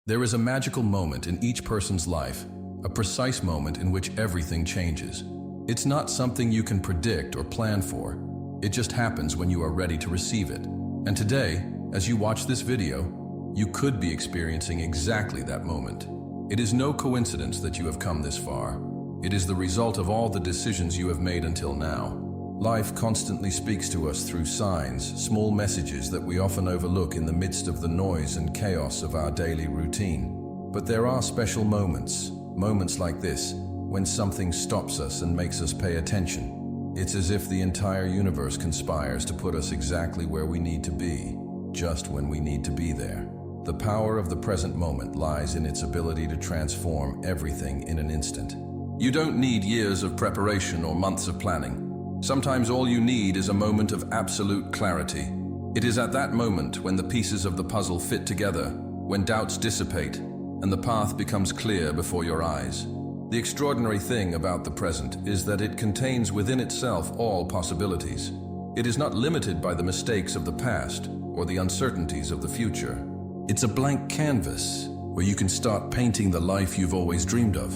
There is a magical moment in each person's life, a precise moment in which everything changes. It's not something you can predict or plan for. It just happens when you are ready to receive it. And today, as you watch this video, you could be experiencing exactly that moment. It is no coincidence that you have come this far. It is the result of all the decisions you have made until now. Life constantly speaks to us through signs, small messages that we often overlook in the midst of the noise and chaos of our daily routine. But there are special moments like this, when something stops us and makes us pay attention. It's as if the entire universe conspires to put us exactly where we need to be, just when we need to be there. The power of the present moment lies in its ability to transform everything in an instant. You don't need years of preparation or months of planning. Sometimes all you need is a moment of absolute clarity. It is at that moment when the pieces of the puzzle fit together, when doubts dissipate, and the path becomes clear before your eyes. The extraordinary thing about the present is that it contains within itself all possibilities. It is not limited by the mistakes of the past or the uncertainties of the future. It's a blank canvas where you can start painting the life you've always dreamed of.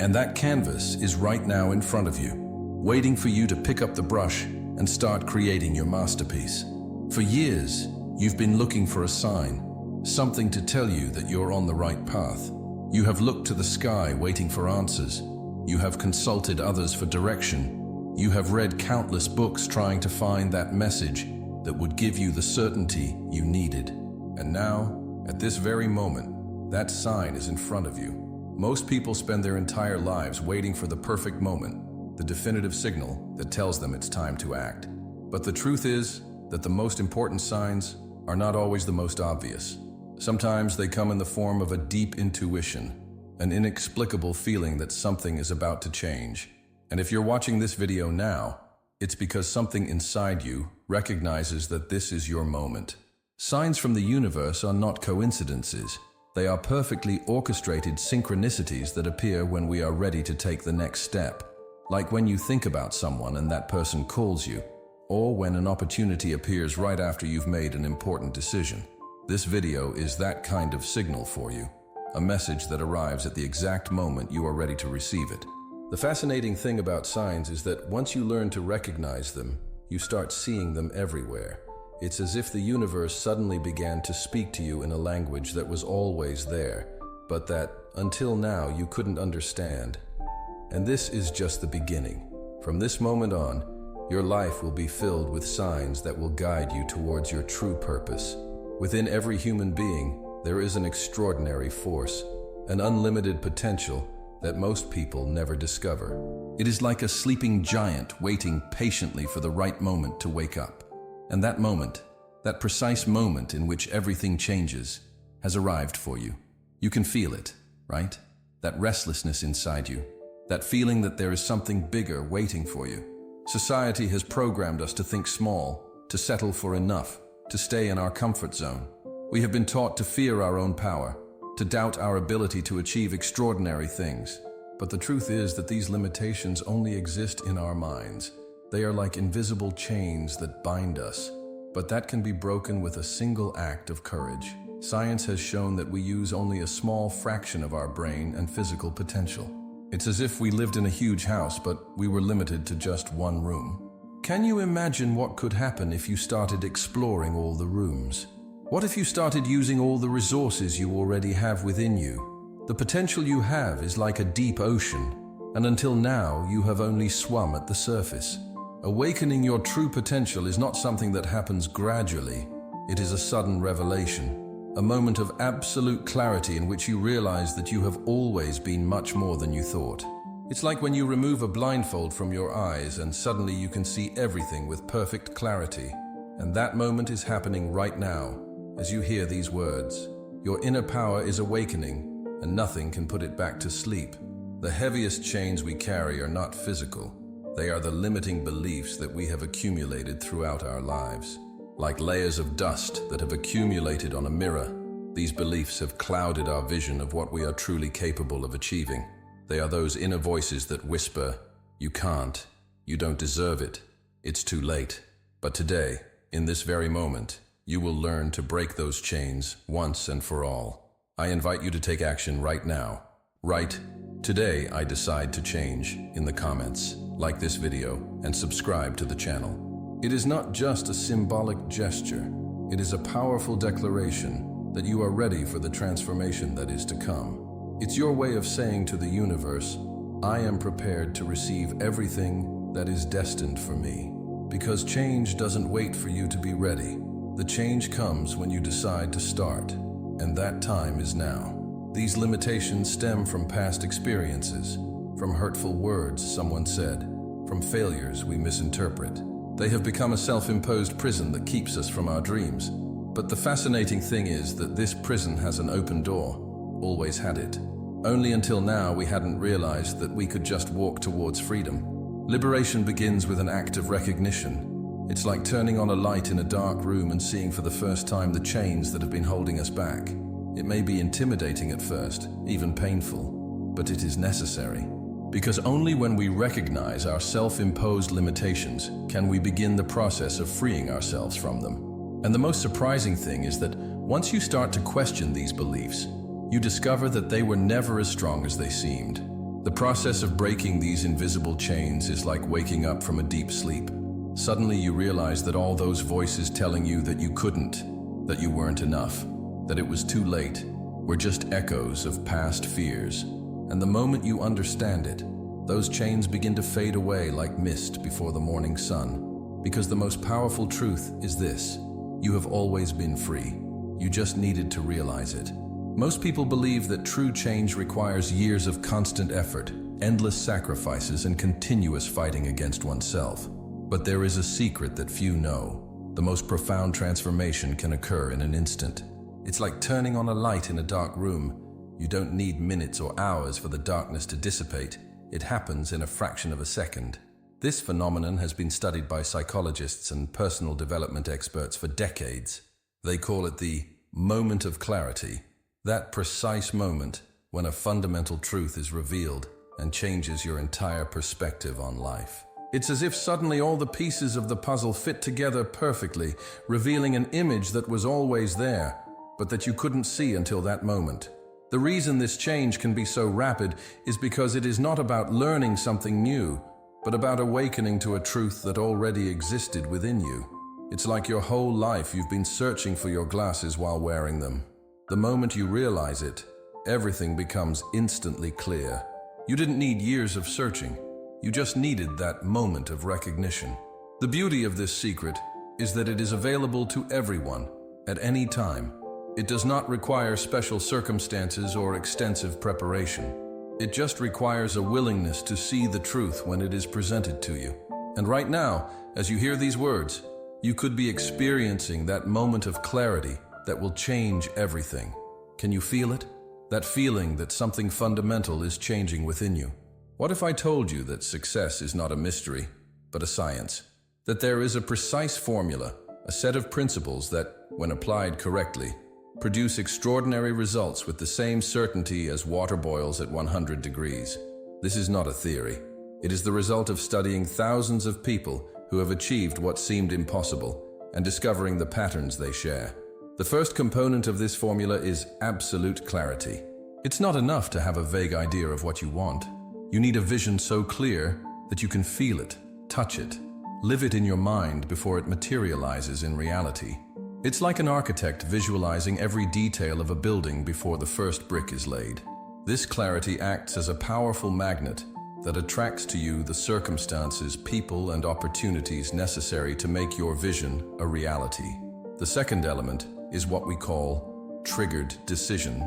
And that canvas is right now in front of you, waiting for you to pick up the brush and start creating your masterpiece. For years, you've been looking for a sign, something to tell you that you're on the right path. You have looked to the sky waiting for answers. You have consulted others for direction. You have read countless books trying to find that message that would give you the certainty you needed. And now, at this very moment, that sign is in front of you. Most people spend their entire lives waiting for the perfect moment, the definitive signal that tells them it's time to act. But the truth is that the most important signs are not always the most obvious. Sometimes they come in the form of a deep intuition, an inexplicable feeling that something is about to change. And if you're watching this video now, it's because something inside you recognizes that this is your moment. Signs from the universe are not coincidences. They are perfectly orchestrated synchronicities that appear when we are ready to take the next step. Like when you think about someone and that person calls you, or when an opportunity appears right after you've made an important decision. This video is that kind of signal for you, a message that arrives at the exact moment you are ready to receive it. The fascinating thing about signs is that once you learn to recognize them, you start seeing them everywhere. It's as if the universe suddenly began to speak to you in a language that was always there, but that, until now, you couldn't understand. And this is just the beginning. From this moment on, your life will be filled with signs that will guide you towards your true purpose. Within every human being, there is an extraordinary force, an unlimited potential that most people never discover. It is like a sleeping giant waiting patiently for the right moment to wake up. And that moment, that precise moment in which everything changes, has arrived for you. You can feel it, right? That restlessness inside you, that feeling that there is something bigger waiting for you. Society has programmed us to think small, to settle for enough, to stay in our comfort zone. We have been taught to fear our own power, to doubt our ability to achieve extraordinary things. But the truth is that these limitations only exist in our minds. They are like invisible chains that bind us, but that can be broken with a single act of courage. Science has shown that we use only a small fraction of our brain and physical potential. It's as if we lived in a huge house, but we were limited to just one room. Can you imagine what could happen if you started exploring all the rooms? What if you started using all the resources you already have within you? The potential you have is like a deep ocean, and until now you have only swum at the surface. Awakening your true potential is not something that happens gradually. It is a sudden revelation, a moment of absolute clarity in which you realize that you have always been much more than you thought. It's like when you remove a blindfold from your eyes and suddenly you can see everything with perfect clarity. And that moment is happening right now, as you hear these words. Your inner power is awakening, and nothing can put it back to sleep. The heaviest chains we carry are not physical. They are the limiting beliefs that we have accumulated throughout our lives. Like layers of dust that have accumulated on a mirror, these beliefs have clouded our vision of what we are truly capable of achieving. They are those inner voices that whisper, "You can't, you don't deserve it, it's too late." But today, in this very moment, you will learn to break those chains once and for all. I invite you to take action right now. Right today, I decide to change in the comments. Like this video and subscribe to the channel. It is not just a symbolic gesture. It is a powerful declaration that you are ready for the transformation that is to come. It's your way of saying to the universe, I am prepared to receive everything that is destined for me. Because change doesn't wait for you to be ready. The change comes when you decide to start, and that time is now. These limitations stem from past experiences, from hurtful words someone said, from failures we misinterpret. They have become a self-imposed prison that keeps us from our dreams. But the fascinating thing is that this prison has an open door, always had it. Only until now we hadn't realized that we could just walk towards freedom. Liberation begins with an act of recognition. It's like turning on a light in a dark room and seeing for the first time the chains that have been holding us back. It may be intimidating at first, even painful, but it is necessary. Because only when we recognize our self-imposed limitations can we begin the process of freeing ourselves from them. And the most surprising thing is that once you start to question these beliefs, you discover that they were never as strong as they seemed. The process of breaking these invisible chains is like waking up from a deep sleep. Suddenly you realize that all those voices telling you that you couldn't, that you weren't enough, that it was too late, were just echoes of past fears. And the moment you understand it, those chains begin to fade away like mist before the morning sun. Because the most powerful truth is this: you have always been free. You just needed to realize it. Most people believe that true change requires years of constant effort, endless sacrifices, and continuous fighting against oneself. But there is a secret that few know. The most profound transformation can occur in an instant. It's like turning on a light in a dark room. You don't need minutes or hours for the darkness to dissipate. It happens in a fraction of a second. This phenomenon has been studied by psychologists and personal development experts for decades. They call it the moment of clarity, that precise moment when a fundamental truth is revealed and changes your entire perspective on life. It's as if suddenly all the pieces of the puzzle fit together perfectly, revealing an image that was always there, but that you couldn't see until that moment. The reason this change can be so rapid is because it is not about learning something new, but about awakening to a truth that already existed within you. It's like your whole life you've been searching for your glasses while wearing them. The moment you realize it, everything becomes instantly clear. You didn't need years of searching. You just needed that moment of recognition. The beauty of this secret is that it is available to everyone at any time. It does not require special circumstances or extensive preparation. It just requires a willingness to see the truth when it is presented to you. And right now, as you hear these words, you could be experiencing that moment of clarity that will change everything. Can you feel it? That feeling that something fundamental is changing within you. What if I told you that success is not a mystery, but a science? That there is a precise formula, a set of principles that, when applied correctly, produce extraordinary results with the same certainty as water boils at 100 degrees. This is not a theory. It is the result of studying thousands of people who have achieved what seemed impossible and discovering the patterns they share. The first component of this formula is absolute clarity. It's not enough to have a vague idea of what you want. You need a vision so clear that you can feel it, touch it, live it in your mind before it materializes in reality. It's like an architect visualizing every detail of a building before the first brick is laid. This clarity acts as a powerful magnet that attracts to you the circumstances, people, and opportunities necessary to make your vision a reality. The second element is what we call triggered decision.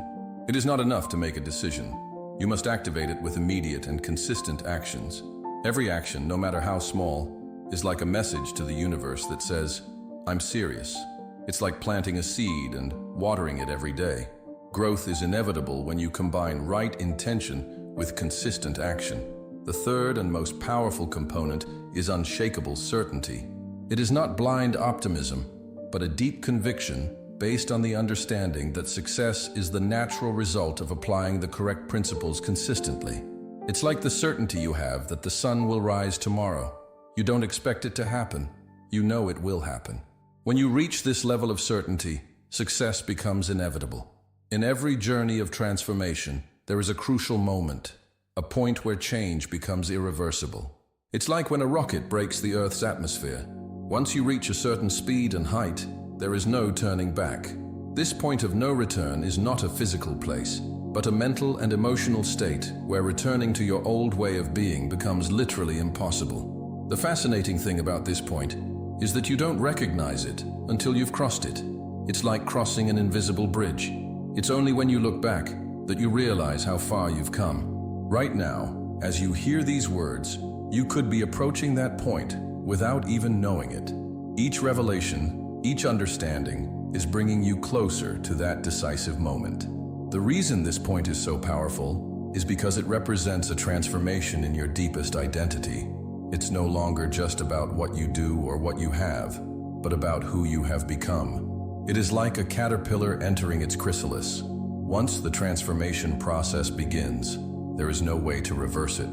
It is not enough to make a decision. You must activate it with immediate and consistent actions. Every action, no matter how small, is like a message to the universe that says, I'm serious. It's like planting a seed and watering it every day. Growth is inevitable when you combine right intention with consistent action. The third and most powerful component is unshakable certainty. It is not blind optimism, but a deep conviction based on the understanding that success is the natural result of applying the correct principles consistently. It's like the certainty you have that the sun will rise tomorrow. You don't expect it to happen. You know it will happen. When you reach this level of certainty, success becomes inevitable. In every journey of transformation, there is a crucial moment, a point where change becomes irreversible. It's like when a rocket breaks the Earth's atmosphere. Once you reach a certain speed and height, there is no turning back. This point of no return is not a physical place, but a mental and emotional state where returning to your old way of being becomes literally impossible. The fascinating thing about this point is that you don't recognize it until you've crossed it. It's like crossing an invisible bridge. It's only when you look back that you realize how far you've come. Right now, as you hear these words, you could be approaching that point without even knowing it. Each revelation, each understanding is bringing you closer to that decisive moment. The reason this point is so powerful is because it represents a transformation in your deepest identity. It's no longer just about what you do or what you have, but about who you have become. It is like a caterpillar entering its chrysalis. Once the transformation process begins, there is no way to reverse it.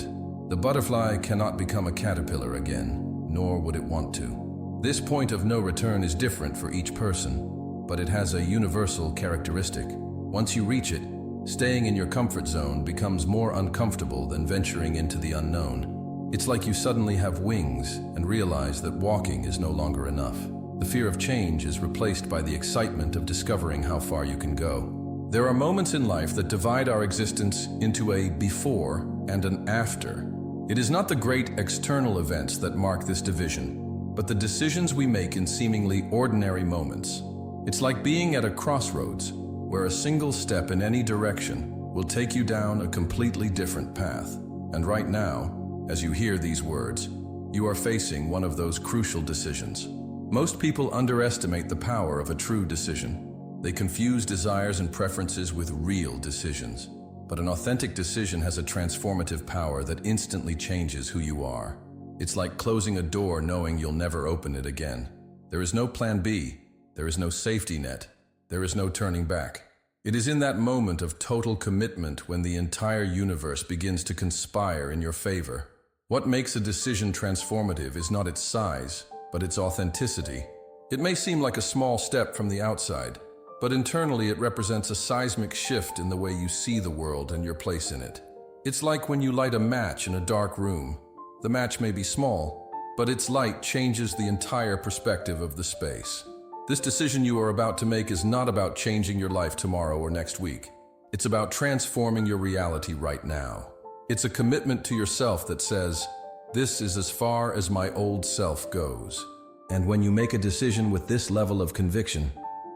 The butterfly cannot become a caterpillar again, nor would it want to. This point of no return is different for each person, but it has a universal characteristic. Once you reach it, staying in your comfort zone becomes more uncomfortable than venturing into the unknown. It's like you suddenly have wings and realize that walking is no longer enough. The fear of change is replaced by the excitement of discovering how far you can go. There are moments in life that divide our existence into a before and an after. It is not the great external events that mark this division, but the decisions we make in seemingly ordinary moments. It's like being at a crossroads, where a single step in any direction will take you down a completely different path. And right now, as you hear these words, you are facing one of those crucial decisions. Most people underestimate the power of a true decision. They confuse desires and preferences with real decisions. But an authentic decision has a transformative power that instantly changes who you are. It's like closing a door knowing you'll never open it again. There is no plan B. There is no safety net. There is no turning back. It is in that moment of total commitment when the entire universe begins to conspire in your favor. What makes a decision transformative is not its size, but its authenticity. It may seem like a small step from the outside, but internally it represents a seismic shift in the way you see the world and your place in it. It's like when you light a match in a dark room. The match may be small, but its light changes the entire perspective of the space. This decision you are about to make is not about changing your life tomorrow or next week. It's about transforming your reality right now. It's a commitment to yourself that says, "This is as far as my old self goes." And when you make a decision with this level of conviction,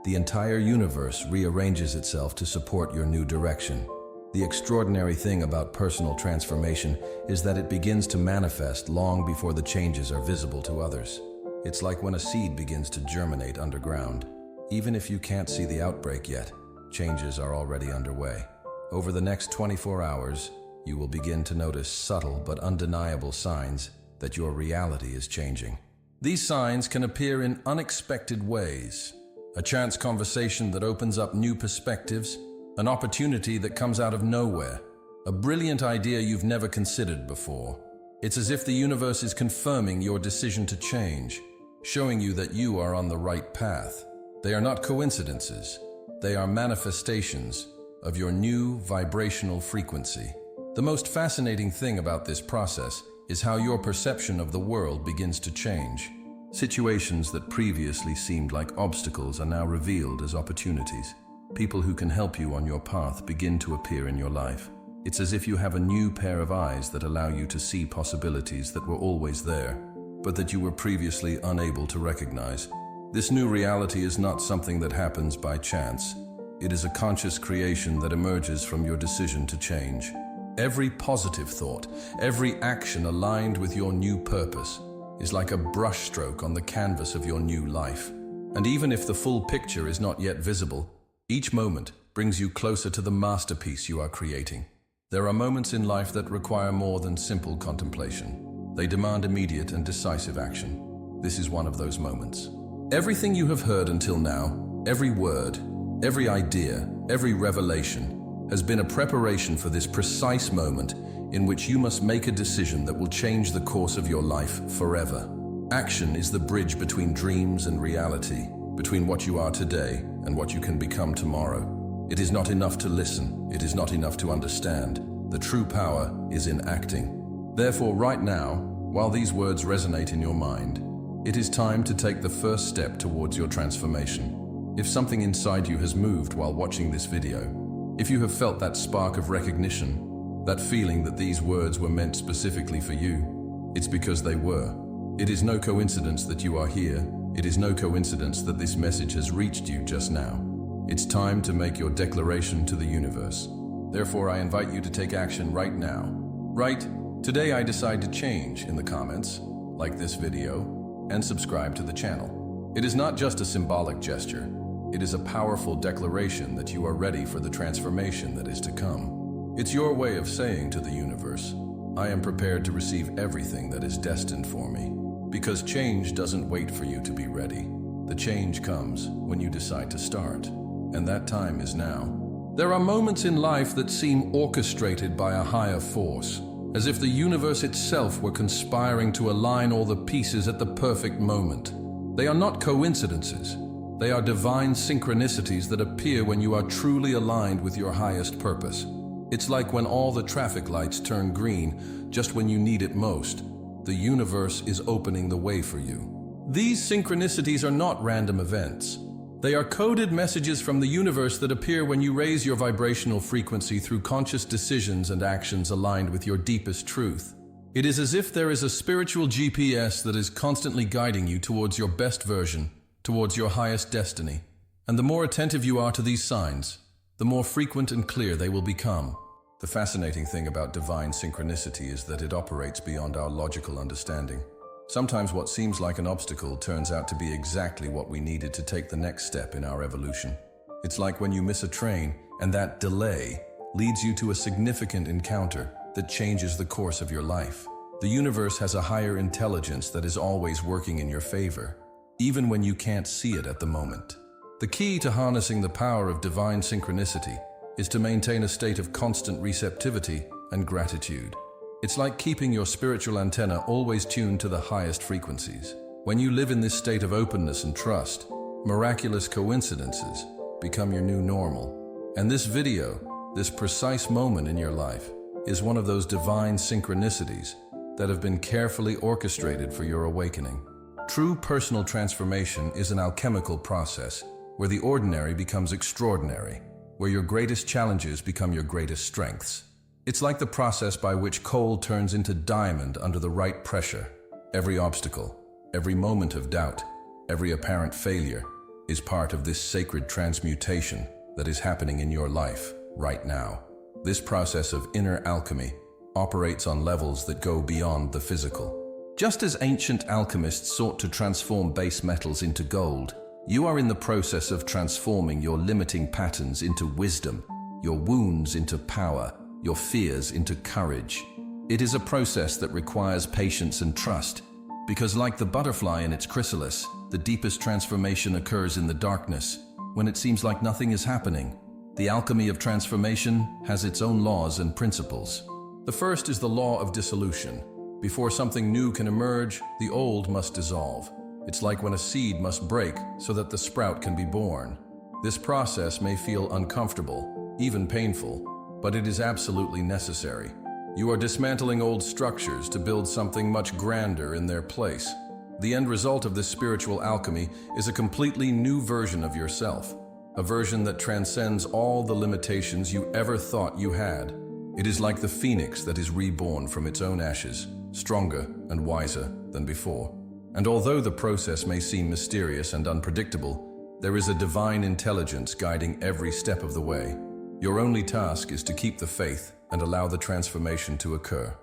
the entire universe rearranges itself to support your new direction. The extraordinary thing about personal transformation is that it begins to manifest long before the changes are visible to others. It's like when a seed begins to germinate underground. Even if you can't see the outbreak yet, changes are already underway. Over the next 24 hours, you will begin to notice subtle but undeniable signs that your reality is changing. These signs can appear in unexpected ways. A chance conversation that opens up new perspectives, an opportunity that comes out of nowhere, a brilliant idea you've never considered before. It's as if the universe is confirming your decision to change, showing you that you are on the right path. They are not coincidences. They are manifestations of your new vibrational frequency. The most fascinating thing about this process is how your perception of the world begins to change. Situations that previously seemed like obstacles are now revealed as opportunities. People who can help you on your path begin to appear in your life. It's as if you have a new pair of eyes that allow you to see possibilities that were always there, but that you were previously unable to recognize. This new reality is not something that happens by chance. It is a conscious creation that emerges from your decision to change. Every positive thought, every action aligned with your new purpose is like a brushstroke on the canvas of your new life. And even if the full picture is not yet visible, each moment brings you closer to the masterpiece you are creating. There are moments in life that require more than simple contemplation. They demand immediate and decisive action. This is one of those moments. Everything you have heard until now, every word, every idea, every revelation, has been a preparation for this precise moment in which you must make a decision that will change the course of your life forever. Action is the bridge between dreams and reality, between what you are today and what you can become tomorrow. It is not enough to listen. It is not enough to understand. The true power is in acting. Therefore, right now, while these words resonate in your mind, it is time to take the first step towards your transformation. If something inside you has moved while watching this video, if you have felt that spark of recognition, that feeling that these words were meant specifically for you, it's because they were. It is no coincidence that you are here. It is no coincidence that this message has reached you just now. It's time to make your declaration to the universe. Therefore, I invite you to take action right now. Right, today I decide to change in the comments, like this video, and subscribe to the channel. It is not just a symbolic gesture. It is a powerful declaration that you are ready for the transformation that is to come. It's your way of saying to the universe, I am prepared to receive everything that is destined for me. Because change doesn't wait for you to be ready. The change comes when you decide to start, and that time is now. There are moments in life that seem orchestrated by a higher force, as if the universe itself were conspiring to align all the pieces at the perfect moment. They are not coincidences. They are divine synchronicities that appear when you are truly aligned with your highest purpose. It's like when all the traffic lights turn green just when you need it most. The universe is opening the way for you. These synchronicities are not random events. They are coded messages from the universe that appear when you raise your vibrational frequency through conscious decisions and actions aligned with your deepest truth. It is as if there is a spiritual GPS that is constantly guiding you towards your best version, towards your highest destiny. And the more attentive you are to these signs, the more frequent and clear they will become. The fascinating thing about divine synchronicity is that it operates beyond our logical understanding. Sometimes what seems like an obstacle turns out to be exactly what we needed to take the next step in our evolution. It's like when you miss a train and that delay leads you to a significant encounter that changes the course of your life. The universe has a higher intelligence that is always working in your favor, even when you can't see it at the moment. The key to harnessing the power of divine synchronicity is to maintain a state of constant receptivity and gratitude. It's like keeping your spiritual antenna always tuned to the highest frequencies. When you live in this state of openness and trust, miraculous coincidences become your new normal. And this video, this precise moment in your life, is one of those divine synchronicities that have been carefully orchestrated for your awakening. True personal transformation is an alchemical process where the ordinary becomes extraordinary, where your greatest challenges become your greatest strengths. It's like the process by which coal turns into diamond under the right pressure. Every obstacle, every moment of doubt, every apparent failure is part of this sacred transmutation that is happening in your life right now. This process of inner alchemy operates on levels that go beyond the physical. Just as ancient alchemists sought to transform base metals into gold, you are in the process of transforming your limiting patterns into wisdom, your wounds into power, your fears into courage. It is a process that requires patience and trust, because like the butterfly in its chrysalis, the deepest transformation occurs in the darkness, when it seems like nothing is happening. The alchemy of transformation has its own laws and principles. The first is the law of dissolution. Before something new can emerge, the old must dissolve. It's like when a seed must break so that the sprout can be born. This process may feel uncomfortable, even painful, but it is absolutely necessary. You are dismantling old structures to build something much grander in their place. The end result of this spiritual alchemy is a completely new version of yourself, a version that transcends all the limitations you ever thought you had. It is like the phoenix that is reborn from its own ashes, stronger and wiser than before. And although the process may seem mysterious and unpredictable, there is a divine intelligence guiding every step of the way. Your only task is to keep the faith and allow the transformation to occur.